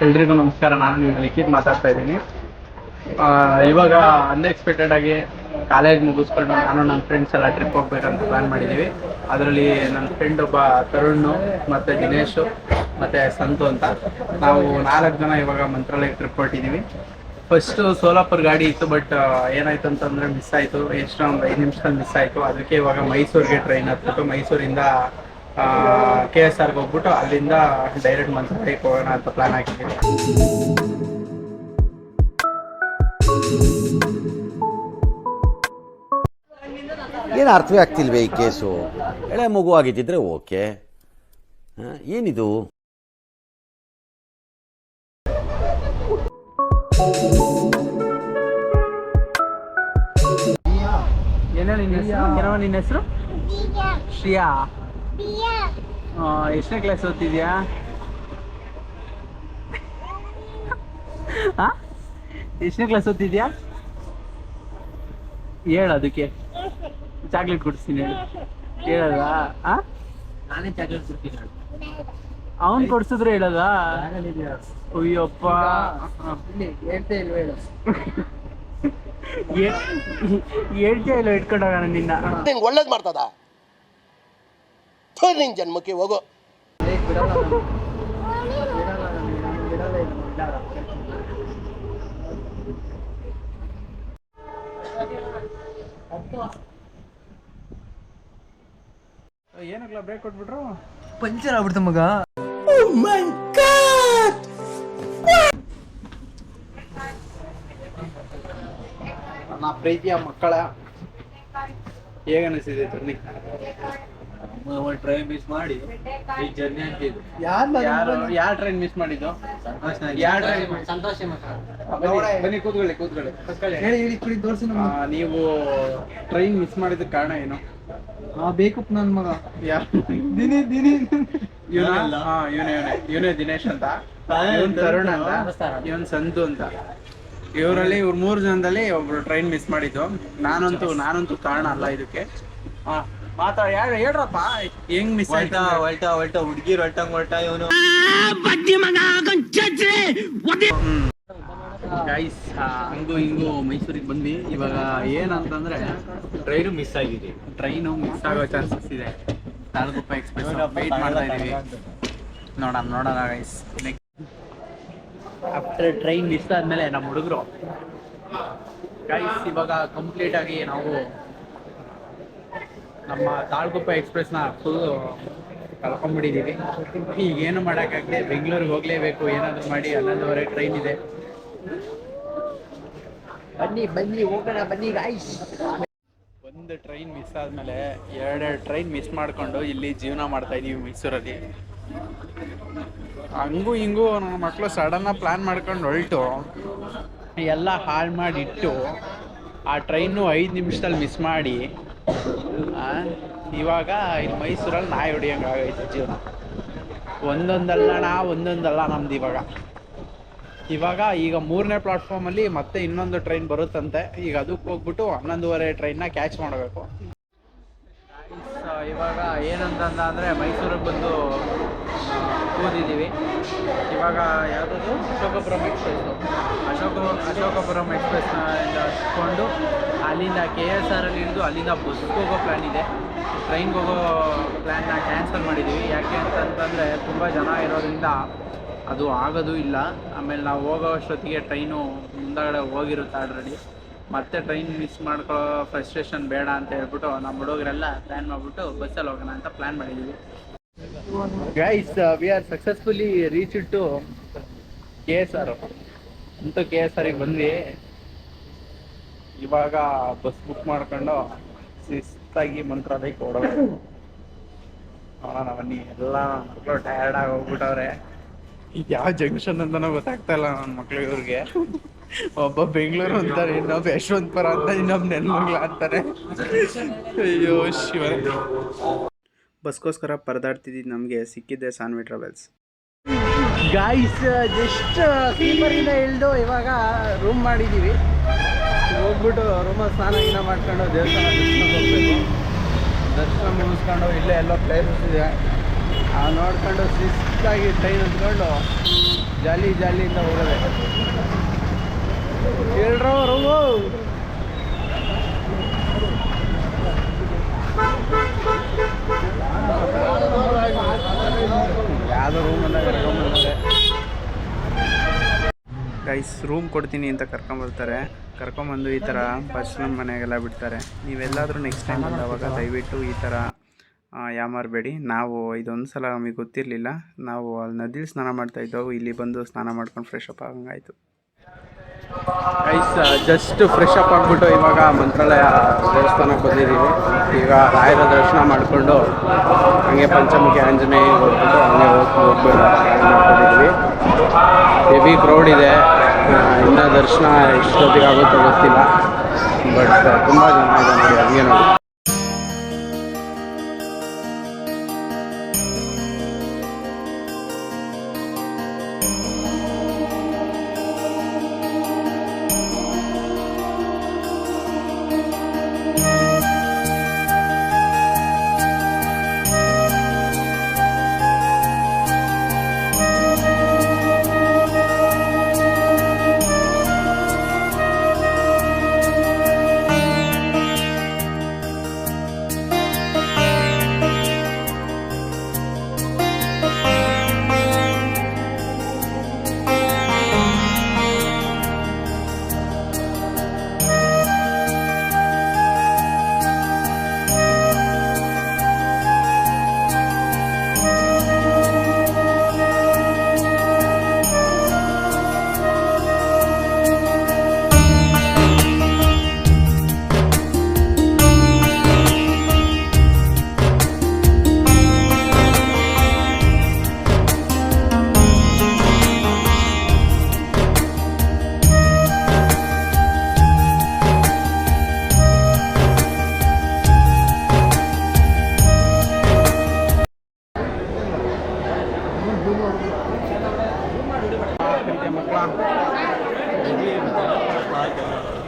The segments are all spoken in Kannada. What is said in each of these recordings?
ಎಲ್ರಿಗೂ ನಮಸ್ಕಾರ. ನಾನು ಲಿಖಿತ್ ಮಾತಾಡ್ತಾ ಇದ್ದೀನಿ. ಇವಾಗ ಅನ್ಎಕ್ಸ್ಪೆಕ್ಟೆಡ್ ಆಗಿ ಕಾಲೇಜ್ ಮುಗಿಸ್ಕೊಂಡು ನಾನು ನನ್ನ ಫ್ರೆಂಡ್ಸ್ ಎಲ್ಲ ಟ್ರಿಪ್ ಹೋಗ್ಬೇಕಂತ ಪ್ಲಾನ್ ಮಾಡಿದ್ದೀವಿ. ಅದರಲ್ಲಿ ನನ್ನ ಫ್ರೆಂಡ್ ಒಬ್ಬ ತರುಣ್ ಮತ್ತು ದಿನೇಶು ಮತ್ತು ಸಂತು ಅಂತ ನಾವು 4 ಜನ ಇವಾಗ ಮಂತ್ರಾಲಯ ಟ್ರಿಪ್ ಹೊರಟಿದ್ದೀವಿ. ಫಸ್ಟು ಸೋಲಾಪುರ್ ಗಾಡಿ ಇತ್ತು, ಬಟ್ ಏನಾಯ್ತು ಅಂತಂದರೆ ಮಿಸ್ ಆಯಿತು. ಎಷ್ಟು ಒಂದು 5 ನಿಮಿಷದಲ್ಲಿ ಮಿಸ್ ಆಯಿತು. ಅದಕ್ಕೆ ಇವಾಗ ಮೈಸೂರಿಗೆ ಟ್ರೈನ್ ಹತ್ಬಿಟ್ಟು ಮೈಸೂರಿಂದ KSRಗೆ ಹೋಗ್ಬಿಟ್ಟು ಅಲ್ಲಿಂದ ಡೈರೆಕ್ಟ್ ಮಂತ್ರಾಲಯಕ್ಕೆ ಹೋಗೋಣ ಅಂತ ಪ್ಲಾನ್ ಹಾಕಿದ್ದೀವಿ. ಏನು ಅರ್ಥವೇ ಆಗ್ತಿಲ್ವೇ ಈ ಕೇಸು? ಎಳೆ ಮಗು ಆಗಿದ್ದಿದ್ರೆ ಓಕೆ, ಏನಿದು? ಏನೋ ನಿನ್ನ ಹೆಸರು ಶ್ರಿಯಾ. ಎಷ್ಟನೇ ಕ್ಲಾಸ್ ಓದ್ತಿದ್ಯಾ? ಎಷ್ಟನೇ ಕ್ಲಾಸ್ ಓದ್ತಿದ್ಯಾ? ಹೇಳು, ಅದಕ್ಕೆ ಚಾಕ್ಲೇಟ್ ಕೊಡಿಸ್ತೀನಿ ಹೇಳಲ್ಲ. ನಾನೇ ಚಾಕ್ಲೇಟ್ ಕೊಡ್ತೀನಿ. ಅವನ್ ಕೊಡ್ಸಿದ್ರೆ ಹೇಳಲ್ಲ. ಅಯ್ಯಪ್ಪ, ಹೇಳ್ತೇ ಇಲ್ವ ಹೇಳು. ಹೇಳ್ತೇ ಇಲ್ಲ, ಇಟ್ಕೊಂಡೋಗೋಣ ನಿನ್ನ. ಒಳ್ಳೇದ್ ಮಾಡ್ತದ ನಿನ್ ಜನ್ಮಕ್ಕೆ ಹೋಗೋ. ಏನಕ್ಲ ಬ್ರೇಕ್ ಕೊಟ್ಬಿಟ್ರು? ಪಂಚರ್ ಆಗ್ಬಿಡ್ತ ಮಗ. ನನ್ನ ಪ್ರೀತಿಯ ಮಕ್ಕಳ, ಹೇಗನ್ನಿಸಿದೆ ಜರ್ನಿ? ಟ್ರೈನ್ ಮಿಸ್ ಮಾಡಿ ಈ ಜರ್ನಿ ಅಂತಿದ್ದು. ಯಾರ ಟ್ರೈನ್ ಮಿಸ್ ಮಾಡಿದ್ದು? ಸಂತೋಷ ಬನ್ನಿ, ಕೂತ್ಕೊಳ್ಳಿ. ನೀವು ಟ್ರೈನ್ ಮಿಸ್ ಮಾಡಿದ ಕಾರಣ ಏನು? ಬೇಕಪ್ಪ ನನ್ ಮಗ. ಇವನೇ ದಿನೇಶ್ ಅಂತ, ಇವನ್ ತರುಣ್ ಅಂತ, ಇವನ್ ಸಂತು ಅಂತ. ಇವ್ರು 3 ಜನದಲ್ಲಿ ಒಬ್ರು ಟ್ರೈನ್ ಮಿಸ್ ಮಾಡಿದ್ದು. ನಾನಂತೂ ಕಾರಣ ಅಲ್ಲ ಇದಕ್ಕೆ. ಹೇಳ್ರಪ್ಪ, ಹೆಂಗ್ ಮಿಸ್ ಆಯ್ತಾ? ಹೊಲ್ಟ ಹುಡ್ಗಿರ್ ಹೊಲ್ಟಂಗ್ ಇವನು. ಗೈಸ್, ಹಂಗೂ ಹಿಂಗೂ ಮೈಸೂರಿಗೆ ಬಂದ್ವಿ. ಇವಾಗ ಏನಂತಂದ್ರೆ ಟ್ರೈನು ಮಿಸ್ ಆಗಿದೆ. ಟ್ರೈನು ಮಿಸ್ ಆಗೋ ಚಾನ್ಸಸ್ ಇದೆ. ತಾಳಗುಪ್ಪ ಎಕ್ಸ್ಪ್ರೆಸ್ ವೆಯ್ಟ್ ಮಾಡ್ತಾ ಇದೀವಿ. ನೋಡೋಣ ಗೈಸ್. ಆಫ್ಟರ್ ಟ್ರೈನ್ ಮಿಸ್ ಆದ್ಮೇಲೆ ನಮ್ಮ ಹುಡುಗರು ಗೈಸ್ ಇವಾಗ ಕಂಪ್ಲೀಟ್ ಆಗಿ ನಾವು ನಮ್ಮ ತಾಳಗುಪ್ಪ ಎಕ್ಸ್ಪ್ರೆಸ್ನ ಫುಲ್ ಕಳ್ಕೊಂಡ್ಬಿಟ್ಟಿದ್ದೀವಿ. ಈಗ ಏನು ಮಾಡೋಕ್ಕಾಗದೆ ಬೆಂಗಳೂರಿಗೆ ಹೋಗಲೇಬೇಕು. ಏನಾದರೂ ಮಾಡಿ 11:30 ಟ್ರೈನ್ ಇದೆ. ಬನ್ನಿ ಹೋಗೋಣ ಬನ್ನಿ ಗಾಯ್ಸ್. ಒಂದು ಟ್ರೈನ್ ಮಿಸ್ ಆದಮೇಲೆ 2 ಟ್ರೈನ್ ಮಿಸ್ ಮಾಡಿಕೊಂಡು ಇಲ್ಲಿ ಜೀವನ ಮಾಡ್ತಾ ಇದೀವಿ ಮೈಸೂರಲ್ಲಿ. ಹಂಗೂ ಹಿಂಗೂ ನನ್ನ ಮಕ್ಕಳು ಸಡನ್ನಾಗಿ ಪ್ಲ್ಯಾನ್ ಮಾಡ್ಕೊಂಡು ಹೊರಟು ಎಲ್ಲ ಹಾಳು ಮಾಡಿಟ್ಟು ಆ ಟ್ರೈನು 5 ನಿಮಿಷದಲ್ಲಿ ಮಿಸ್ ಮಾಡಿ ಇವಾಗ ಇಲ್ಲಿ ಮೈಸೂರಲ್ಲಿ ನಾಯಿ ಹೊಡಿಯೋಂಗೆ ಆಗೈತೆ ಜೀವನ. ಒಂದೊಂದಲ್ಲ ನಮ್ದು ಈಗ 3ನೇ ಪ್ಲಾಟ್ಫಾರ್ಮಲ್ಲಿ ಮತ್ತೆ ಇನ್ನೊಂದು ಟ್ರೈನ್ ಬರುತ್ತಂತೆ. ಈಗ ಅದಕ್ಕೆ ಹೋಗ್ಬಿಟ್ಟು 11:30 ಟ್ರೈನ್ನ ಕ್ಯಾಚ್ ಮಾಡಬೇಕು. ಇವಾಗ ಏನಂತಂದರೆ ಮೈಸೂರಿಗೆ ಬಂದು ಕೂದಿದ್ದೀವಿ. ಇವಾಗ ಯಾವುದದು ಅಶೋಕಪುರಂ ಎಕ್ಸ್ಪ್ರೆಸ್ಸು. ಅಶೋಕಪುರಂ ಎಕ್ಸ್ಪ್ರೆಸ್ನ ಹತ್ಕೊಂಡು ಅಲ್ಲಿಂದ KSRಲ್ಲಿ ಇಳಿದು ಅಲ್ಲಿಂದ ಬಸ್ಗೆ ಹೋಗೋ ಪ್ಲ್ಯಾನ್ ಇದೆ. ಟ್ರೈನ್ಗೆ ಹೋಗೋ ಪ್ಲ್ಯಾನ್ನ ಕ್ಯಾನ್ಸಲ್ ಮಾಡಿದ್ದೀವಿ. ಯಾಕೆ ಅಂತಂತಂದರೆ ತುಂಬ ಜನ ಇರೋದ್ರಿಂದ ಅದು ಆಗೋದು ಇಲ್ಲ. ಆಮೇಲೆ ನಾವು ಹೋಗೋ ಅಷ್ಟೊತ್ತಿಗೆ ಟ್ರೈನು ಮುಂದಗಡೆ ಹೋಗಿರುತ್ತೆ ಆಲ್ರೆಡಿ. ಮತ್ತೆ ಟ್ರೈನ್ ಮಿಸ್ ಮಾಡ್ಕೊಳ್ಳೋ ಫ್ರಸ್ಟ್ರೇಷನ್ ಬೇಡ ಅಂತ ಹೇಳ್ಬಿಟ್ಟು ನಮ್ಮ ಹುಡುಗರೆಲ್ಲ ಪ್ಲ್ಯಾನ್ ಮಾಡಿಬಿಟ್ಟು ಬಸ್ಸಲ್ಲಿ ಹೋಗೋಣ ಅಂತ ಪ್ಲ್ಯಾನ್ ಮಾಡಿದ್ದೀವಿ. Guys, we are successfully reach to KSR. ಅಂತೂ KSRಗೆ ಬಂದ್ವಿ. ಇವಾಗ ಬಸ್ ಬುಕ್ ಮಾಡ್ಕೊಂಡು ಶಿಸ್ತಾಗಿ ಮಂತ್ರಾಲಯಕ್ಕೆ ಹೊರಡೋದು. ನೋಡೋಣ ಬನ್ನಿ. ಎಲ್ಲ ಮಕ್ಕಳು ಟಯರ್ಡ್ ಆಗಿ ಹೋಗ್ಬಿಟ್ಟವ್ರೆ. ಈಗ ಯಾವ ಜಂಕ್ಷನ್ ಅಂತನೋ ಗೊತ್ತಾಗ್ತಾ ಇಲ್ಲ ನನ್ನ ಮಕ್ಳು. ಇವ್ರಿಗೆ ಒಬ್ಬ ಬೆಂಗಳೂರು ಅಂತಾರೆ, ಇನ್ನೊಬ್ಬ ಯಶವಂತಪುರ ಅಂತ, ಇನ್ನೊಬ್ಬ ನೆಲಮಂಗಲ ಅಂತಾರೆ. ಅಯ್ಯೋ ಶಿವ. ಬಸ್ಗೋಸ್ಕರ ಪರದಾಡ್ತಿದ್ದು ನಮಗೆ ಸಿಕ್ಕಿದ್ದೆ ಸಾನ್ವಿ ಟ್ರಾವೆಲ್ಸ್. ಗಾಯ್ಸ್, ಜಸ್ಟ್ ಸ್ಲೀಪರಿಂದ ಇಳಿದು ಇವಾಗ ರೂಮ್ ಮಾಡಿದ್ದೀವಿ. ಹೋಗ್ಬಿಟ್ಟು ರೂಮಲ್ಲಿ ಸ್ನಾನ ಮಾಡ್ಕೊಂಡು ದೇವಸ್ಥಾನ ದರ್ಶನ ಹೋಗ್ಬೇಕು. ದರ್ಶನ ಮುಗಿಸ್ಕೊಂಡು ಇಲ್ಲೇ ಎಲ್ಲೋ ಪ್ಲೇಸಸ್ ಇದೆ ನೋಡ್ಕೊಂಡು ಶಿಸ್ತಾಗಿ ಟ್ರೈನ್ ಹತ್ಕೊಂಡು ಜಾಲಿ ಜಾಲಿಯಿಂದ ಹೋಗೋದೆ. ಹೇಳ್ರೋ ರಘು. ಯಾವುದೋ ಗೈಸ್ ರೂಮ್ ಕೊಡ್ತೀನಿ ಅಂತ ಕರ್ಕೊಂಬರ್ತಾರೆ. ಕರ್ಕೊಂಬಂದು ಈ ಥರ ಬಸ್ನ ಮನೆಗೆಲ್ಲ ಬಿಡ್ತಾರೆ. ನೀವೆಲ್ಲಾದರೂ ನೆಕ್ಸ್ಟ್ ಟೈಮ್ ಬಂದವಾಗ ದಯವಿಟ್ಟು ಈ ಥರ ಯಾಮಾರಬೇಡಿ. ನಾವು ಇದೊಂದು ಸಲ ನಮಗೆ ಗೊತ್ತಿರಲಿಲ್ಲ. ನಾವು ಅಲ್ಲಿ ನದಿಲಿ ಸ್ನಾನ ಮಾಡ್ತಾಯಿದ್ದೆವು, ಇಲ್ಲಿ ಬಂದು ಸ್ನಾನ ಮಾಡ್ಕೊಂಡು ಫ್ರೆಶ್ ಅಪ್ ಆಗಂಗಾಯಿತು. ಗೈಸ್ ಜಸ್ಟ್ ಫ್ರೆಶ್ ಅಪ್ ಆಗಿಬಿಟ್ಟು ಇವಾಗ ಮಂತ್ರಾಲಯ ದೇವಸ್ಥಾನಕ್ಕೆ ಬಂದಿದ್ದೀವಿ. ಈಗ ರಾಯರ ದರ್ಶನ ಮಾಡಿಕೊಂಡು ಹಂಗೆ ಪಂಚಮುಖಿ ಆಂಜನೇಯ ಹೋಗ್ಬಿಟ್ಟು ಹಂಗೆ ಮಾಡ್ಕೊಂಡಿದ್ವಿ. ಹೆವಿ ಕ್ರೌಡ್ ಇದೆ. ಇನ್ನೂ ದರ್ಶನ ಎಷ್ಟೊತ್ತಿಗೆ ಆಗುತ್ತೋ ಗೊತ್ತಿಲ್ಲ, ಬಟ್ ತುಂಬ ಜನ ಇದೆ ನೋಡಿ. ಹಂಗೆ ನೋಡಿ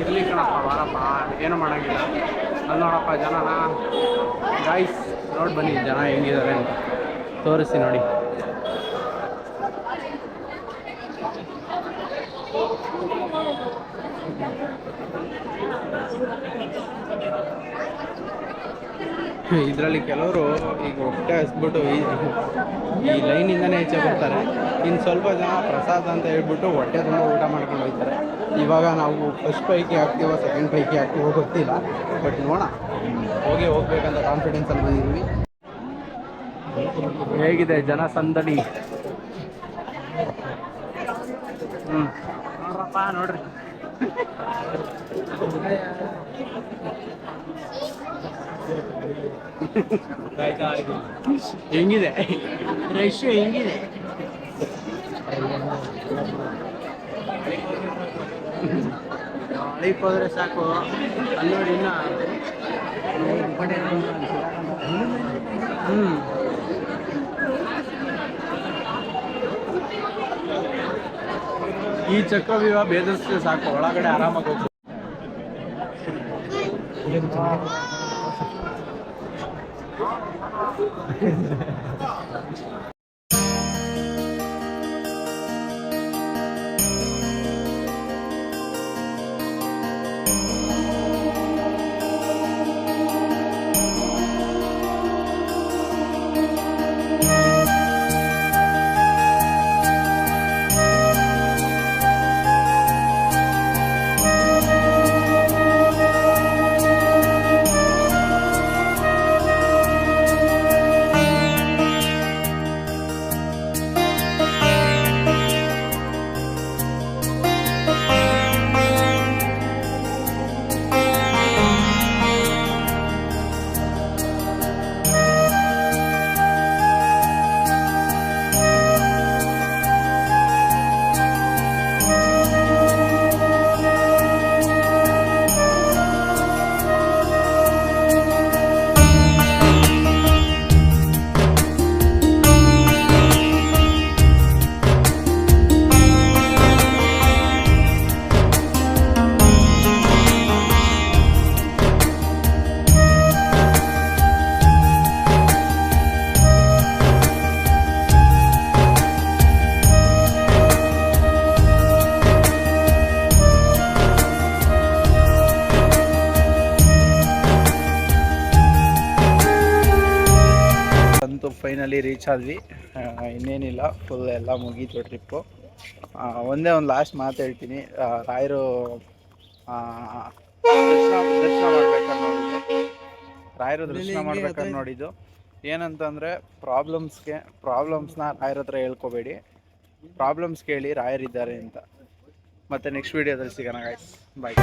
ಇರಲಿ ಕಣಪ್ಪ, ಬಾರಪ್ಪ, ಏನೂ ಮಾಡೋಂಗಿಲ್ಲ. ಅಲ್ಲಿ ನೋಡಪ್ಪ ಜನನ. ಗಾಯ್ಸ್ ನೋಡಿ ಬನ್ನಿ ಜನ ಹೆಂಗಿದ್ದಾರೆ ಅಂತ ತೋರಿಸಿ ನೋಡಿ. ಇದರಲ್ಲಿ ಕೆಲವರು ಈಗ ಹೊಟ್ಟೆ ಹಸ್ಬಿಟ್ಟು ಈ ಲೈನಿಂದನೇ ಹೆಚ್ಚೆ ಬರ್ತಾರೆ. ಇನ್ನು ಸ್ವಲ್ಪ ಜನ ಪ್ರಸಾದ ಅಂತ ಹೇಳ್ಬಿಟ್ಟು ಹೊಟ್ಟೆ ತುಂಬ ಊಟ ಮಾಡ್ಕೊಂಡು ಹೋಗ್ತಾರೆ. ಇವಾಗ ನಾವು ಫಸ್ಟ್ ಪೈಕಿ ಹಾಕ್ತೀವೋ ಸೆಕೆಂಡ್ ಪೈಕಿ ಹಾಕ್ತೀವೋ ಗೊತ್ತಿಲ್ಲ, ಬಟ್ ನೋಡೋಣ. ಹೋಗ್ಬೇಕಂತ ಕಾನ್ಫಿಡೆನ್ಸಲ್ಲಿ ಬಂದಿದ್ದೀವಿ. ಹೇಗಿದೆ ಜನ ಸಂದಡಿ? ನೋಡ್ರಪ್ಪ ನೋಡ್ರಿ. ಹೆಂಗಿದೆ ರಶ್? ಹೆಂಗಿದೆ? ಹಳಿಗೆ ಹೋದ್ರೆ ಸಾಕು. ಅಲ್ಲಿ ನೋಡಿ ಇನ್ನ ಈ ಚಕ್ರವ್ಯೂಹ ಭೇದಿಸಿದ್ರೆ ಸಾಕು, ಒಳಗಡೆ ಆರಾಮಾಗಿ ಹೋಗ್ಬೋದು. ಫೈನಲಿ ರೀಚ್ ಆದ್ವಿ. ಇನ್ನೇನಿಲ್ಲ, ಫುಲ್ ಎಲ್ಲ ಮುಗೀತು ಟ್ರಿಪ್ಪು. ಒಂದೇ ಒಂದು ಲಾಸ್ಟ್ ಮಾತು ಹೇಳ್ತೀನಿ. ರಾಯರು ದರ್ಶನ ಮಾಡ್ಬೇಕಾದ್ರೆ ನೋಡಿದ್ದು, ರಾಯರು ದರ್ಶನ ಮಾಡ್ಬೇಕಾದ್ರೆ ನೋಡಿದ್ದು ಏನಂತಂದರೆ, ಪ್ರಾಬ್ಲಮ್ಸ್ನ ರಾಯರ ಹತ್ರ ಹೇಳ್ಕೊಬೇಡಿ, ಪ್ರಾಬ್ಲಮ್ಸ್ ಕೇಳಿ ರಾಯರಿದ್ದಾರೆ ಅಂತ. ಮತ್ತೆ ನೆಕ್ಸ್ಟ್ ವೀಡಿಯೋದಲ್ಲಿ ಸಿಗೋಣ ಗೈಸ್, ಬಾಯ್.